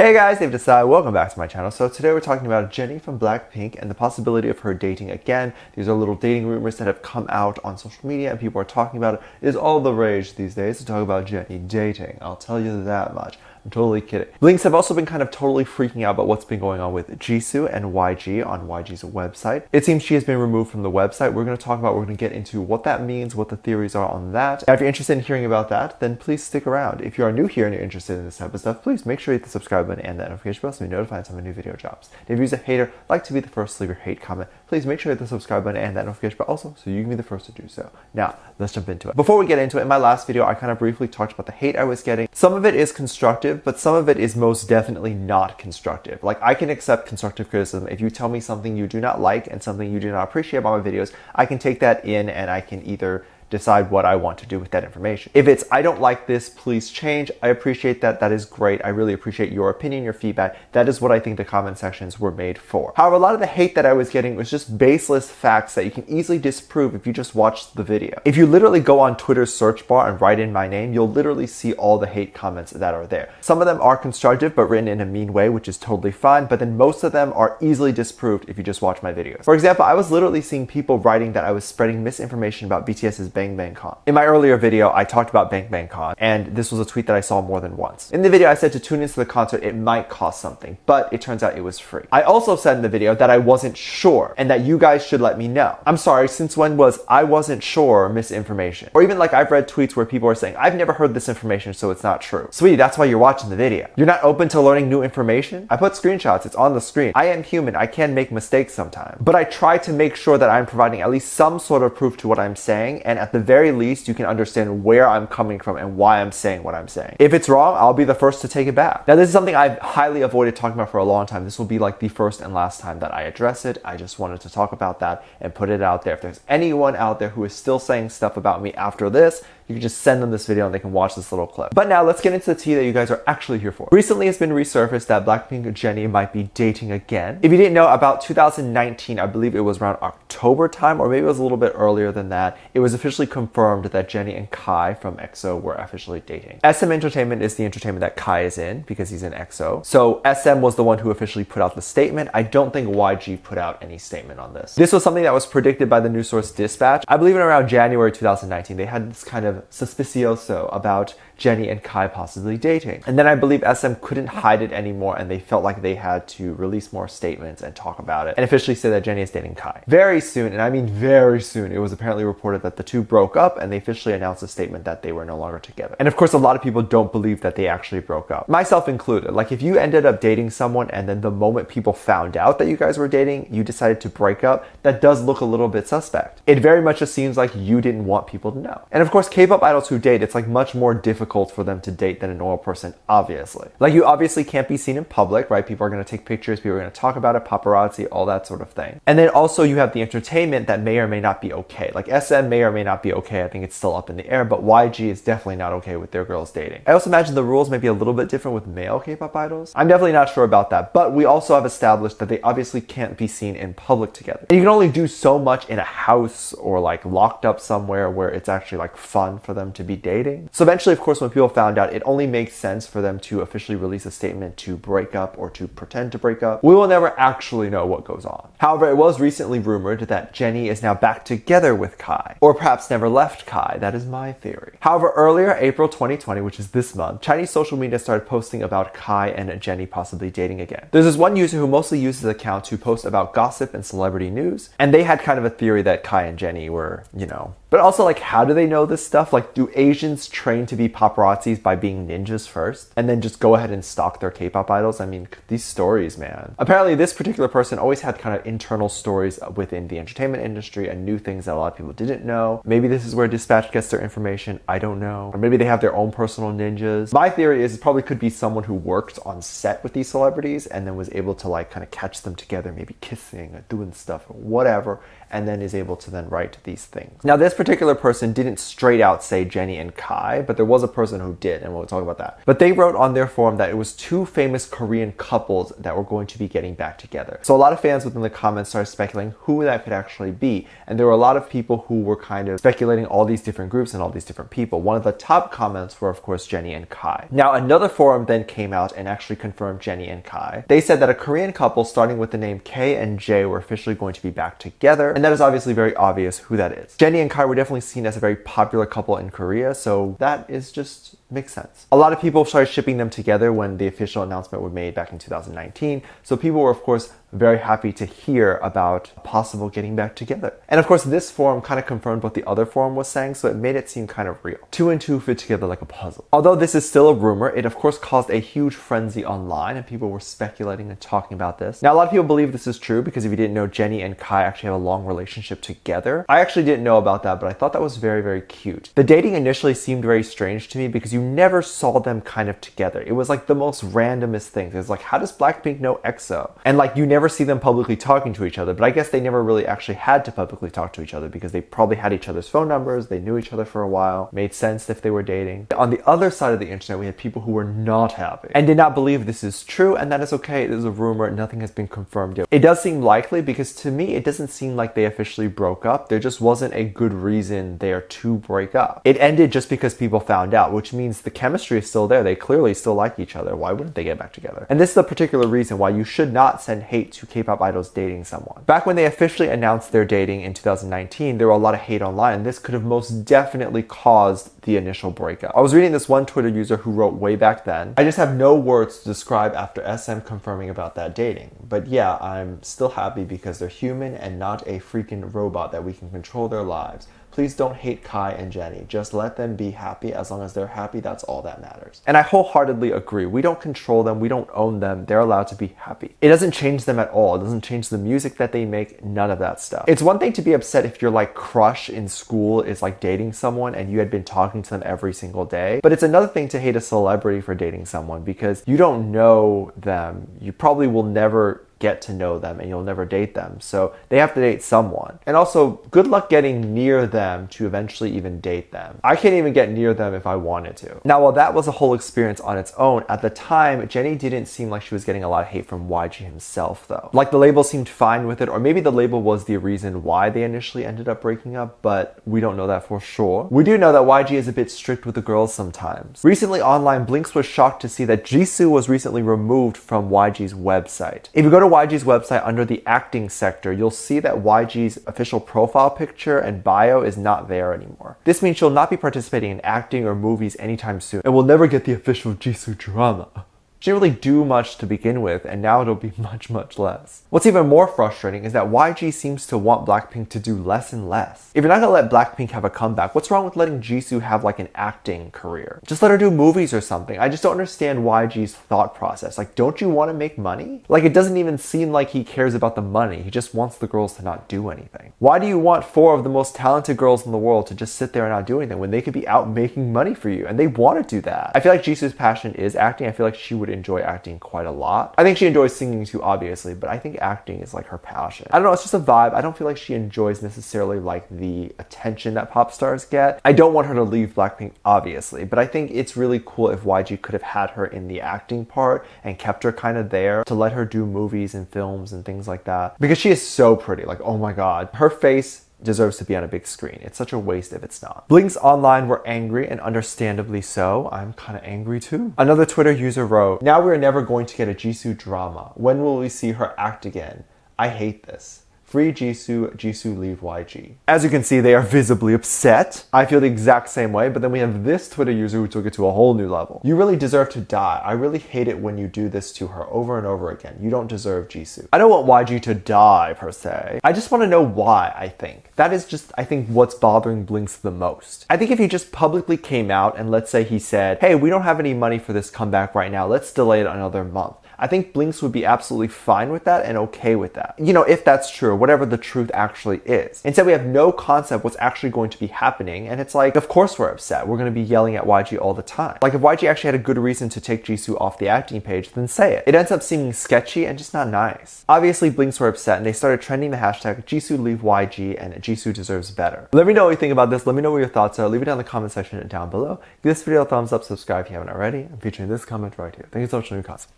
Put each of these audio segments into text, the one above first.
Hey guys, Dave Jisoo, welcome back to my channel. So today we're talking about Jennie from Blackpink and the possibility of her dating again. These are little dating rumors that have come out on social media and people are talking about it. It is all the rage these days to talk about Jennie dating. I'll tell you that much. I'm totally kidding. BLINKS have also been kind of totally freaking out about what's been going on with Jisoo and YG on YG's website. It seems she has been removed from the website. We're going to get into what that means, what the theories are on that. Now, if you're interested in hearing about that, then please stick around. If you are new here and you're interested in this type of stuff, please make sure you hit the subscribe button and that notification bell so you're notified when a new video drops. And if you're a hater, like to be the first to leave your hate comment, please make sure you hit the subscribe button and that notification bell also so you can be the first to do so. Now, let's jump into it. Before we get into it, in my last video, I kind of briefly talked about the hate I was getting. Some of it is constructive, but some of it is most definitely not constructive. Like, I can accept constructive criticism. If you tell me something you do not like and something you do not appreciate about my videos, I can take that in and I can either decide what I want to do with that information. If it's, I don't like this, please change, I appreciate that. That is great. I really appreciate your opinion, your feedback. That is what I think the comment sections were made for. However, a lot of the hate that I was getting was just baseless facts that you can easily disprove if you just watch the video. If you literally go on Twitter's search bar and write in my name, you'll literally see all the hate comments that are there. Some of them are constructive but written in a mean way, which is totally fine, but then most of them are easily disproved if you just watch my videos. For example, I was literally seeing people writing that I was spreading misinformation about BTS's Bang Bang Con. In my earlier video, I talked about Bang Bang Con, and this was a tweet that I saw more than once. In the video, I said to tune into the concert, it might cost something, but it turns out it was free. I also said in the video that I wasn't sure, and that you guys should let me know. I'm sorry, since when was I wasn't sure misinformation? Or even like I've read tweets where people are saying, I've never heard this information, so it's not true. Sweetie, that's why you're watching the video. You're not open to learning new information? I put screenshots, it's on the screen. I am human, I can make mistakes sometimes. But I try to make sure that I'm providing at least some sort of proof to what I'm saying, and at the very least, you can understand where I'm coming from and why I'm saying what I'm saying. If it's wrong, I'll be the first to take it back. Now, this is something I've highly avoided talking about for a long time. This will be like the first and last time that I address it. I just wanted to talk about that and put it out there. If there's anyone out there who is still saying stuff about me after this, you can just send them this video and they can watch this little clip. But now let's get into the tea that you guys are actually here for. Recently, it's been resurfaced that Blackpink and Jennie might be dating again. If you didn't know, about 2019, I believe it was around October time, or maybe it was a little bit earlier than that, it was officially confirmed that Jennie and Kai from EXO were officially dating. SM Entertainment is the entertainment that Kai is in because he's in EXO. So SM was the one who officially put out the statement. I don't think YG put out any statement on this. This was something that was predicted by the news source Dispatch. I believe in around January 2019, they had this kind of suspicioso about Jennie and Kai possibly dating. And then I believe SM couldn't hide it anymore and they felt like they had to release more statements and talk about it and officially say that Jennie is dating Kai. Very soon, and I mean very soon, it was apparently reported that the two broke up and they officially announced a statement that they were no longer together. And of course, a lot of people don't believe that they actually broke up. Myself included. Like, if you ended up dating someone and then the moment people found out that you guys were dating, you decided to break up, that does look a little bit suspect. It very much just seems like you didn't want people to know. And of course, K-pop idols who date, it's like much more difficult for them to date than a normal person, obviously. Like, you obviously can't be seen in public, right? People are going to take pictures, people are going to talk about it, paparazzi, all that sort of thing. And then also you have the entertainment that may or may not be okay. Like, SM may or may not be okay. I think it's still up in the air, but YG is definitely not okay with their girls dating. I also imagine the rules may be a little bit different with male K-pop idols. I'm definitely not sure about that, but we also have established that they obviously can't be seen in public together. And you can only do so much in a house or like locked up somewhere where it's actually like fun for them to be dating. So eventually, of course, when people found out, it only makes sense for them to officially release a statement to break up or to pretend to break up. We will never actually know what goes on. However, it was recently rumored that Jennie is now back together with Kai, or perhaps never left Kai. That is my theory. However, earlier, April 2020, which is this month, Chinese social media started posting about Kai and Jennie possibly dating again. There's this one user who mostly uses the account to post about gossip and celebrity news, and they had kind of a theory that Kai and Jennie were, you know, but also, like, how do they know this stuff? Like, do Asians train to be paparazzis by being ninjas first and then just go ahead and stalk their K-pop idols? I mean, these stories, man. Apparently, this particular person always had kind of internal stories within the entertainment industry and knew things that a lot of people didn't know. Maybe this is where Dispatch gets their information. I don't know. Or maybe they have their own personal ninjas. My theory is it probably could be someone who worked on set with these celebrities and then was able to like kind of catch them together, maybe kissing or doing stuff or whatever. and then is able to then write these things. Now, this particular person didn't straight out say Jennie and Kai, but there was a person who did, and we'll talk about that. But they wrote on their forum that it was two famous Korean couples that were going to be getting back together. So a lot of fans within the comments started speculating who that could actually be. And there were a lot of people who were kind of speculating all these different groups and all these different people. One of the top comments were, of course, Jennie and Kai. Now, another forum then came out and actually confirmed Jennie and Kai. They said that a Korean couple starting with the name K and J were officially going to be back together. And that is obviously very obvious who that is. Jennie and Kai were definitely seen as a very popular couple in Korea, so that is just makes sense. A lot of people started shipping them together when the official announcement was made back in 2019. So people were, of course, very happy to hear about possible getting back together. And of course, this forum kind of confirmed what the other forum was saying, so it made it seem kind of real. Two and two fit together like a puzzle. Although this is still a rumor, it of course caused a huge frenzy online and people were speculating and talking about this. Now, a lot of people believe this is true because if you didn't know, Jennie and Kai actually have a long relationship together. I actually didn't know about that, but I thought that was very, very cute. The dating initially seemed very strange to me because you never saw them kind of together. It was like the most randomest things. It's like, how does Blackpink know EXO? And like, you never see them publicly talking to each other, but I guess they never really actually had to publicly talk to each other because they probably had each other's phone numbers, they knew each other for a while, made sense if they were dating. On the other side of the internet, we had people who were not happy and did not believe this is true, and that is okay. It is a rumor, nothing has been confirmed yet. It does seem likely because to me, it doesn't seem like they officially broke up. There just wasn't a good reason there to break up. It ended just because people found out, which means the chemistry is still there. They clearly still like each other. Why wouldn't they get back together? And this is the particular reason why you should not send hate to K-pop idols dating someone. Back when they officially announced their dating in 2019, there were a lot of hate online, and this could have most definitely caused the initial breakup. I was reading this one Twitter user who wrote way back then, I just have no words to describe after SM confirming about that dating. But yeah, I'm still happy because they're human and not a freaking robot that we can control their lives. Please don't hate Kai and Jennie. Just let them be happy. As long as they're happy, that's all that matters. And I wholeheartedly agree. We don't control them. We don't own them. They're allowed to be happy. It doesn't change them at all. It doesn't change the music that they make. None of that stuff. It's one thing to be upset if your like crush in school is like dating someone and you had been talking to them every single day. But it's another thing to hate a celebrity for dating someone because you don't know them. You probably will never get to know them and you'll never date them. So they have to date someone. And also, good luck getting near them to eventually even date them. I can't even get near them if I wanted to. Now, while that was a whole experience on its own, at the time, Jennie didn't seem like she was getting a lot of hate from YG himself though. Like the label seemed fine with it, or maybe the label was the reason why they initially ended up breaking up, but we don't know that for sure. We do know that YG is a bit strict with the girls sometimes. Recently online, BLINKS was shocked to see that Jisoo was recently removed from YG's website. If you go to YG's website under the acting sector, you'll see that YG's official profile picture and bio is not there anymore. This means she'll not be participating in acting or movies anytime soon and will never get the official Jisoo drama. She didn't really do much to begin with, and now it'll be much, much less. What's even more frustrating is that YG seems to want Blackpink to do less and less. If you're not gonna let Blackpink have a comeback, what's wrong with letting Jisoo have like an acting career? Just let her do movies or something. I just don't understand YG's thought process. Like, don't you want to make money? Like, it doesn't even seem like he cares about the money. He just wants the girls to not do anything. Why do you want four of the most talented girls in the world to just sit there and not do anything when they could be out making money for you? And they want to do that. I feel like Jisoo's passion is acting. I feel like she would enjoy acting quite a lot. I think she enjoys singing too, obviously, but I think acting is like her passion. I don't know, it's just a vibe. I don't feel like she enjoys necessarily like the attention that pop stars get. I don't want her to leave Blackpink, obviously, but I think it's really cool if YG could have had her in the acting part and kept her kind of there to let her do movies and films and things like that. Because she is so pretty, like, oh my god. Her face deserves to be on a big screen. It's such a waste if it's not. BLINKS online were angry, and understandably so. I'm kind of angry too. Another Twitter user wrote, "Now we are never going to get a Jisoo drama. When will we see her act again? I hate this. Free Jisoo, Jisoo leave YG." As you can see, they are visibly upset. I feel the exact same way, but then we have this Twitter user who took it to a whole new level. "You really deserve to die. I really hate it when you do this to her over and over again. You don't deserve Jisoo." I don't want YG to die per se. I just want to know why, I think. That is just, I think, what's bothering BLINKS the most. I think if he just publicly came out and let's say he said, "Hey, we don't have any money for this comeback right now. Let's delay it another month." I think BLINKS would be absolutely fine with that and okay with that. You know, if that's true, whatever the truth actually is. Instead, we have no concept what's actually going to be happening, and it's like, of course we're upset. We're going to be yelling at YG all the time. Like, if YG actually had a good reason to take Jisoo off the acting page, then say it. It ends up seeming sketchy and just not nice. Obviously, BLINKS were upset, and they started trending the hashtag Jisoo leave YG and Jisoo deserves better. Let me know what you think about this. Let me know what your thoughts are. Leave it down in the comment section down below. Give this video a thumbs up, subscribe if you haven't already. I'm featuring this comment right here. Thank you so much for your comments.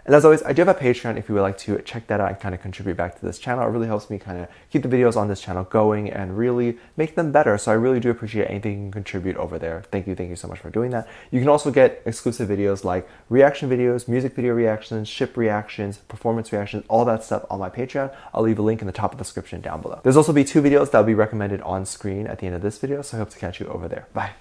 And as always, I do have a Patreon if you would like to check that out and kind of contribute back to this channel. It really helps me kind of keep the videos on this channel going and really make them better. So I really do appreciate anything you can contribute over there. Thank you so much for doing that. You can also get exclusive videos like reaction videos, music video reactions, ship reactions, performance reactions, all that stuff on my Patreon. I'll leave a link in the top of the description down below. There's also be 2 videos that will be recommended on screen at the end of this video. So I hope to catch you over there. Bye.